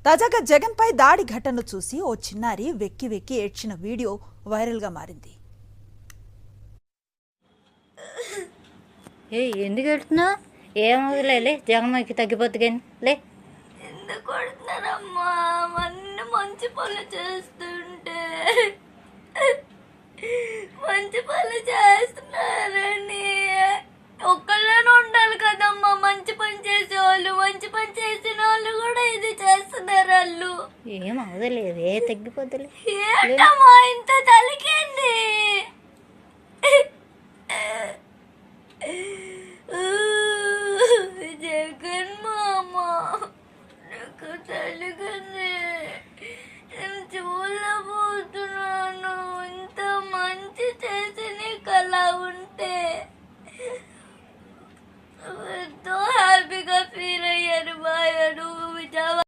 తాజాగా జగన్పై దాడి ఘటనను చూసి ఓ చిన్నారి వెక్కి వెక్కి ఏడ్చిన వీడియో వైరల్గా మారింది. ఎందుకు వెళ్తున్నావు? ఏమవుతులే, జగన్కి తగ్గిపోద్ది కానీ లే. ఎందుకు కొడుతున్నారమ్మా? అవన్నీ మంచి పనులు చేస్తుంటే మంచి పనులు చేస్తున్నారని ఒక్కళ్ళనే ఉండాలి కదమ్మా. మంచి పని చేసేవాళ్ళు, మంచి పని చేసిన వాళ్ళు కూడా ఇది చేస్తున్నారు. వాళ్ళు ఏమవుతులేదే, తగ్గిపోద్దులే. ఏంటమ్మా ఇంత తలికేంది? జగన్ మామ నాకు తల్లిగా